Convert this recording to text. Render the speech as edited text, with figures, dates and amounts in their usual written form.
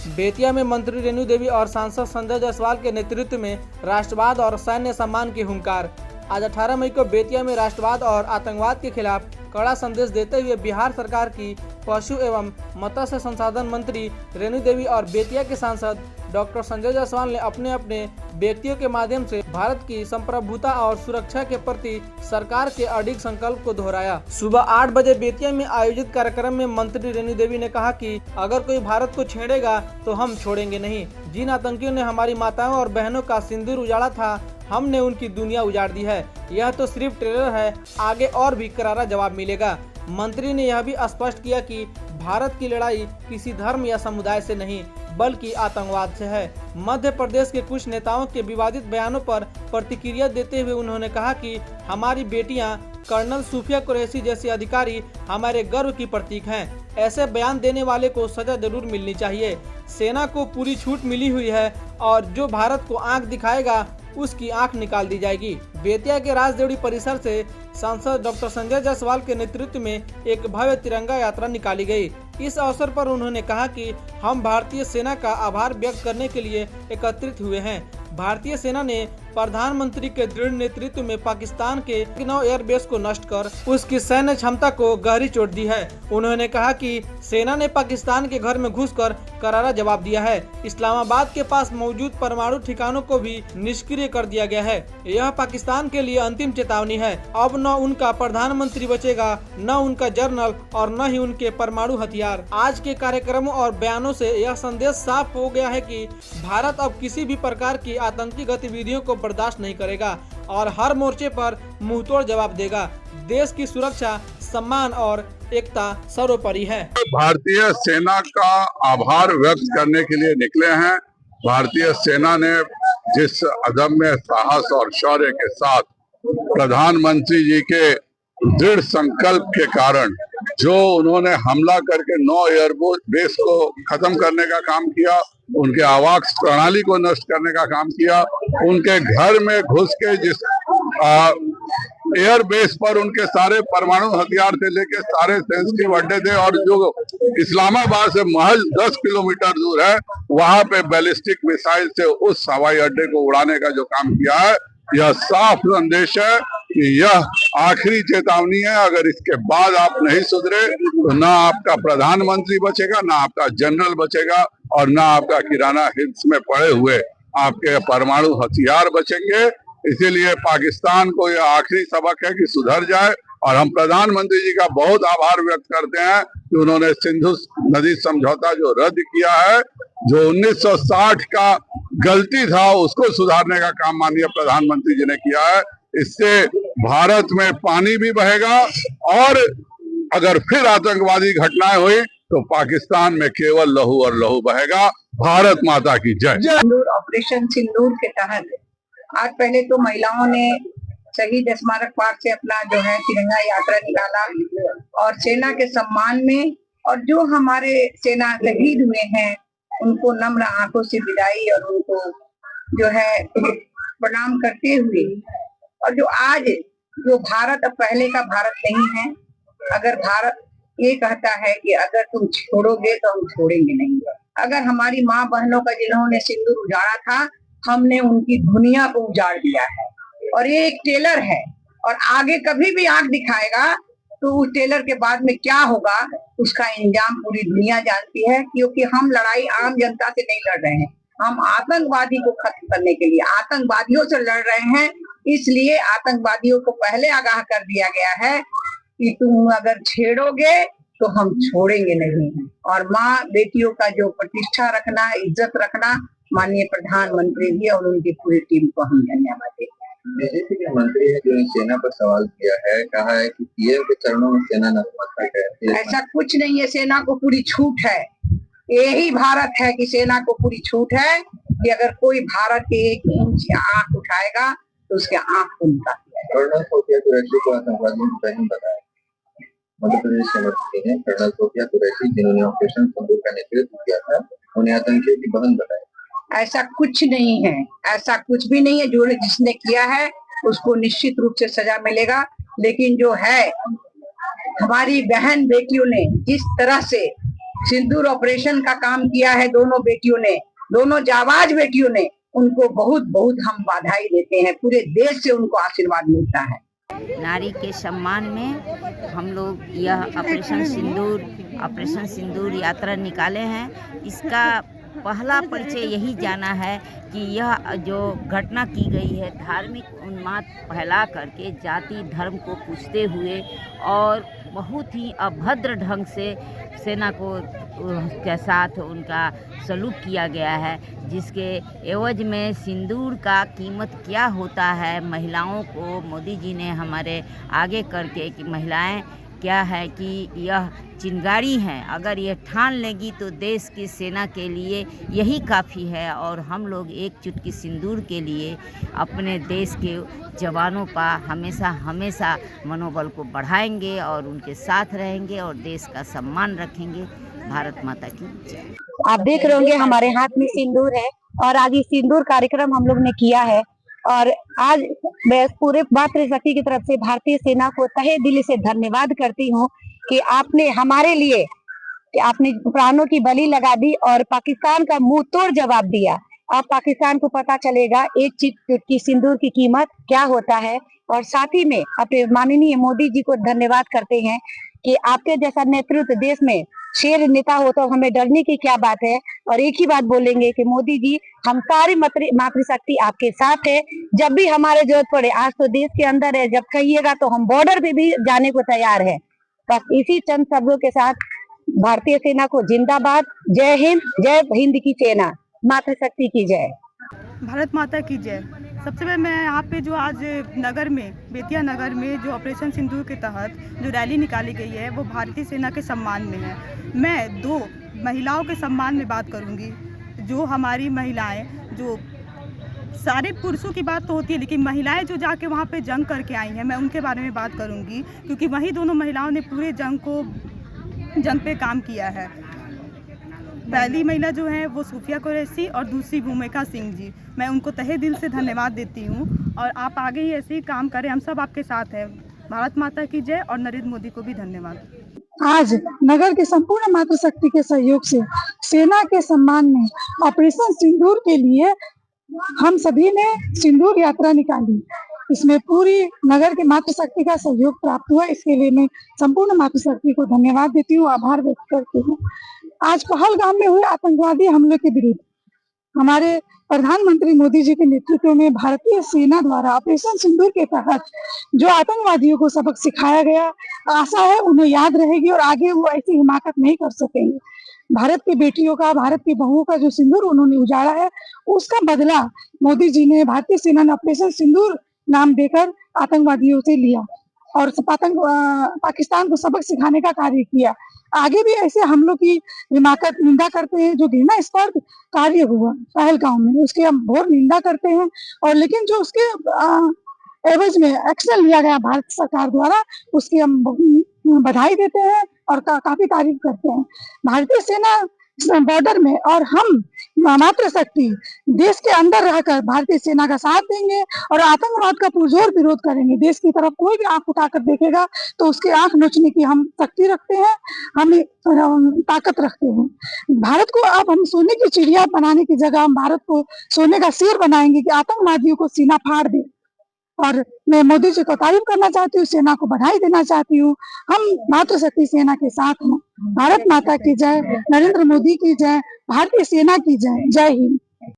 बेतिया में मंत्री रेणु देवी और सांसद संजय जायसवाल के नेतृत्व में राष्ट्रवाद और सैन्य सम्मान की हुंकार। आज 18 मई को बेतिया में राष्ट्रवाद और आतंकवाद के खिलाफ कड़ा संदेश देते हुए बिहार सरकार की पशु एवं मत्स्य संसाधन मंत्री रेणु देवी और बेतिया के सांसद डॉक्टर संजय जायसवाल ने अपने अपने व्यक्तियों के माध्यम से भारत की संप्रभुता और सुरक्षा के प्रति सरकार के अडिग संकल्प को दोहराया। सुबह 8 बजे बेतिया में आयोजित कार्यक्रम में मंत्री रेणु देवी ने कहा कि अगर कोई भारत को छेड़ेगा तो हम छोड़ेंगे नहीं। जिन आतंकियों ने हमारी माताओं और बहनों का सिंदूर उजाड़ा था, हमने उनकी दुनिया उजाड़ दी है। यह तो सिर्फ ट्रेलर है, आगे और भी करारा जवाब मिलेगा। मंत्री ने यह भी स्पष्ट किया कि भारत की लड़ाई किसी धर्म या समुदाय से नहीं बल्कि आतंकवाद से है। मध्य प्रदेश के कुछ नेताओं के विवादित बयानों पर प्रतिक्रिया देते हुए उन्होंने कहा कि हमारी बेटियां कर्नल सूफिया कुरैशी जैसे अधिकारी हमारे गर्व की प्रतीक हैं। ऐसे बयान देने वाले को सजा जरूर मिलनी चाहिए। सेना को पूरी छूट मिली हुई है और जो भारत को आंख दिखाएगा उसकी आंख निकाल दी जाएगी। बेतिया के राजदेवड़ी परिसर से सांसद डॉक्टर संजय जायसवाल के नेतृत्व में एक भव्य तिरंगा यात्रा निकाली गई। इस अवसर पर उन्होंने कहा कि हम भारतीय सेना का आभार व्यक्त करने के लिए एकत्रित हुए हैं। भारतीय सेना ने प्रधानमंत्री के दृढ़ नेतृत्व में पाकिस्तान के 9 एयरबेस को नष्ट कर उसकी सैन्य क्षमता को गहरी चोट दी है। उन्होंने कहा कि सेना ने पाकिस्तान के घर में घुसकर करारा जवाब दिया है। इस्लामाबाद के पास मौजूद परमाणु ठिकानों को भी निष्क्रिय कर दिया गया है। यह पाकिस्तान के लिए अंतिम चेतावनी है। अब न उनका प्रधानमंत्री बचेगा, न उनका जनरल और न ही उनके परमाणु हथियार। आज के कार्यक्रमों और बयानों से यह संदेश साफ हो गया है कि भारत अब किसी भी प्रकार की आतंकी गतिविधियों को बर्दाश्त नहीं करेगा और हर मोर्चे पर मुंहतोड़ जवाब देगा। देश की सुरक्षा, सम्मान और एकता सर्वोपरि है। भारतीय सेना का आभार व्यक्त करने के लिए निकले हैं। भारतीय सेना ने जिस अदम्य साहस और शौर्य के साथ प्रधानमंत्री जी के दृढ़ संकल्प के कारण जो उन्होंने हमला करके 9 एयरबेस को खत्म करने का काम किया, उनके आवास प्रणाली को नष्ट करने का काम किया, उनके घर में घुस के जिस एयरबेस पर उनके सारे परमाणु हथियार से लेके सारे सेंसिटिव अड्डे थे और जो इस्लामाबाद से महज 10 किलोमीटर दूर है, वहां पे बैलिस्टिक मिसाइल से उस हवाई अड्डे को उड़ाने का जो काम किया है, यह साफ संदेश है कि यह आखिरी चेतावनी है। अगर इसके बाद आप नहीं सुधरे तो ना आपका प्रधानमंत्री बचेगा, ना आपका जनरल बचेगा और ना आपका किराना हिल्स में पड़े हुए आपके परमाणु हथियार बचेंगे। इसीलिए पाकिस्तान को यह आखिरी सबक है कि सुधर जाए और हम प्रधानमंत्री जी का बहुत आभार व्यक्त करते हैं कि उन्होंने सिंधु नदी समझौता जो रद्द किया है, जो 1960 का गलती था उसको सुधारने का काम माननीय प्रधानमंत्री जी ने किया है। इससे भारत में पानी भी बहेगा और अगर फिर आतंकवादी घटनाएं हुई तो पाकिस्तान में केवल लहू और लहू बहेगा। भारत माता की जय। ऑपरेशन सिंदूर के तहत आज पहले तो महिलाओं ने शहीद स्मारक पार्क से अपना जो है तिरंगा यात्रा निकाला और सेना के सम्मान में और जो हमारे सेना शहीद हुए हैं उनको नम्र आंखों से विदाई और उनको जो है प्रणाम करते हुए, और जो आज जो भारत अब पहले का भारत नहीं है। अगर भारत ये कहता है कि अगर तुम छोड़ोगे तो हम छोड़ेंगे नहीं। अगर हमारी माँ बहनों का जिन्होंने सिंदूर उजाड़ा था, हमने उनकी दुनिया को उजाड़ दिया है और ये एक टेलर है और आगे कभी भी आंख दिखाएगा तो उस टेलर के बाद में क्या होगा उसका इंजाम पूरी दुनिया जानती है। क्योंकि हम लड़ाई आम जनता से नहीं लड़ रहे हैं, हम आतंकवादी को खत्म करने के लिए आतंकवादियों से लड़ रहे हैं। इसलिए आतंकवादियों को पहले आगाह कर दिया गया है कि तुम अगर छेड़ोगे तो हम छोड़ेंगे नहीं। और माँ बेटियों का जो प्रतिष्ठा रखना, इज्जत रखना, माननीय प्रधानमंत्री जी और उनकी पूरी टीम को हम धन्यवाद देते हैं। बीजेपी के मंत्री है जो सेना पर सवाल किया है, कहा है कि पीएम के चरणों में सेना नतमस्तक है। ऐसा कुछ नहीं है, सेना को पूरी छूट है। यही भारत है कि सेना को पूरी छूट है कि अगर कोई भारत के एक इंच आंख उठाएगा तो उसके आंख उनका। कर्नल सूफिया कुरैशी को आतंकवादियों की बहन बताया। मध्य प्रदेश के मंत्री हैं कर्नल सूफिया कुरैशी, जिन्होंने ऑपरेशन सिंदूर का नेतृत्व किया था, उन्हें आतंकियों की बहन बताया। ऐसा कुछ नहीं है, ऐसा कुछ भी नहीं है। जो जिसने किया है उसको निश्चित रूप से सजा मिलेगा। लेकिन जो है हमारी बहन बेटियों ने जिस तरह से सिंदूर ऑपरेशन का काम किया है दोनों बेटियों ने, दोनों जाबाज बेटियों ने, उनको बहुत बहुत हम बधाई देते हैं। पूरे देश से उनको आशीर्वाद मिलता है। नारी के सम्मान में हम लोग यह ऑपरेशन सिंदूर यात्रा निकाले हैं। इसका पहला परिचय यही जाना है कि यह जो घटना की गई है धार्मिक उन्माद फैला करके जाति धर्म को पूछते हुए और बहुत ही अभद्र ढंग से सेना को के साथ उनका सलूक किया गया है, जिसके एवज में सिंदूर का कीमत क्या होता है महिलाओं को मोदी जी ने हमारे आगे करके कि महिलाएं क्या है कि यह चिंगारी हैं, अगर ये ठान लेगी तो देश की सेना के लिए यही काफ़ी है। और हम लोग एक चुटकी सिंदूर के लिए अपने देश के जवानों का हमेशा मनोबल को बढ़ाएंगे और उनके साथ रहेंगे और देश का सम्मान रखेंगे। भारत माता की जय। आप देख रहे होंगे हमारे हाथ में सिंदूर है और आज ये सिंदूर कार्यक्रम हम लोग ने किया है। और आज मैं पूरे मातृशक्ति की तरफ से भारतीय सेना को तहे दिल से धन्यवाद करती हूँ कि आपने हमारे लिए कि आपने प्राणों की बलि लगा दी और पाकिस्तान का मुंह तोड़ जवाब दिया। अब पाकिस्तान को पता चलेगा एक चुटकी सिंदूर की कीमत क्या होता है। और साथ ही में अपने माननीय मोदी जी को धन्यवाद करते हैं कि आपके जैसा नेतृत्व देश में शेर नेता हो तो हमें डरने की क्या बात है। और एक ही बात बोलेंगे कि मोदी जी हम सारी मातृशक्ति आपके साथ है, जब भी हमारे जरूरत पड़े। आज तो देश के अंदर है, जब कहिएगा तो हम बॉर्डर पे भी जाने को तैयार है। बस इसी चंद शब्दों के साथ भारतीय सेना को जिंदाबाद। जय हिंद की सेना, मातृशक्ति की जय। भारत माता की जय। सबसे पहले मैं यहाँ पे जो आज नगर में बेतिया नगर में जो ऑपरेशन सिंदूर के तहत जो रैली निकाली गई है वो भारतीय सेना के सम्मान में है। मैं दो महिलाओं के सम्मान में बात करूँगी। जो हमारी महिलाएं, जो सारे पुरुषों की बात तो होती है लेकिन महिलाएं जो जाके वहाँ पे जंग करके आई हैं, मैं उनके बारे में बात करूँगी क्योंकि वही दोनों महिलाओं ने पूरे जंग पे काम किया है। पहली महिला जो है वो सूफिया कुरैशी और दूसरी भूमिका सिंह जी। मैं उनको तहे दिल से धन्यवाद देती हूँ और आप आगे ही ऐसे ही काम करें, हम सब आपके साथ हैं। भारत माता की जय और नरेंद्र मोदी को भी धन्यवाद। आज नगर के संपूर्ण मातृशक्ति के सहयोग से सेना के सम्मान में ऑपरेशन सिंदूर के लिए हम सभी ने सिंदूर यात्रा निकाली। इसमें पूरी नगर के मातृशक्ति का सहयोग प्राप्त हुआ। इसके लिए मैं संपूर्ण मातृशक्ति को धन्यवाद देती हूँ, आभार व्यक्त करती हूँ। आज पहलगाम में हुए आतंकवादी हमले के विरुद्ध हमारे प्रधानमंत्री मोदी जी के नेतृत्व में भारतीय सेना द्वारा ऑपरेशन सिंदूर के तहत जो आतंकवादियों को सबक सिखाया गया, आशा है उन्हें याद रहेगी और आगे वो ऐसी हिमाकत नहीं कर सकेंगे। भारत की बेटियों का, भारत की बहुओं का जो सिंदूर उन्होंने उजाड़ा है, उसका बदला मोदी जी ने, भारतीय सेना ने ऑपरेशन सिंदूर नाम देकर आतंकवादियों से लिया और पाकिस्तान को सबक सिखाने का कार्य किया। आगे भी ऐसे हमलों की हिमाकत निंदा करते हैं। जो घृणास्पद कार्य हुआ पहलगाम में उसकी हम घोर निंदा करते हैं और लेकिन जो उसके एवज में एक्शन लिया गया भारत सरकार द्वारा उसकी हम बधाई देते हैं और काफी तारीफ करते हैं। भारतीय सेना बॉर्डर में और हम मातृशक्ति देश के अंदर रहकर भारतीय सेना का साथ देंगे और आतंकवाद का पुरजोर विरोध करेंगे। देश की तरफ कोई भी आंख उठाकर देखेगा तो उसकी आंख नोचने की हम शक्ति रखते हैं, हम ताकत रखते हैं। भारत को अब हम सोने की चिड़िया बनाने की जगह हम भारत को सोने का शेर बनाएंगे कि आतंकवादियों को सीना फाड़ दे। और मैं मोदी जी को तारीफ करना चाहती हूँ, सेना को बधाई देना चाहती हूँ। हम मातृशक्ति सेना के साथ हैं। भारत माता की जय, नरेंद्र मोदी की जय, भारतीय सेना की जय। जय हिंद।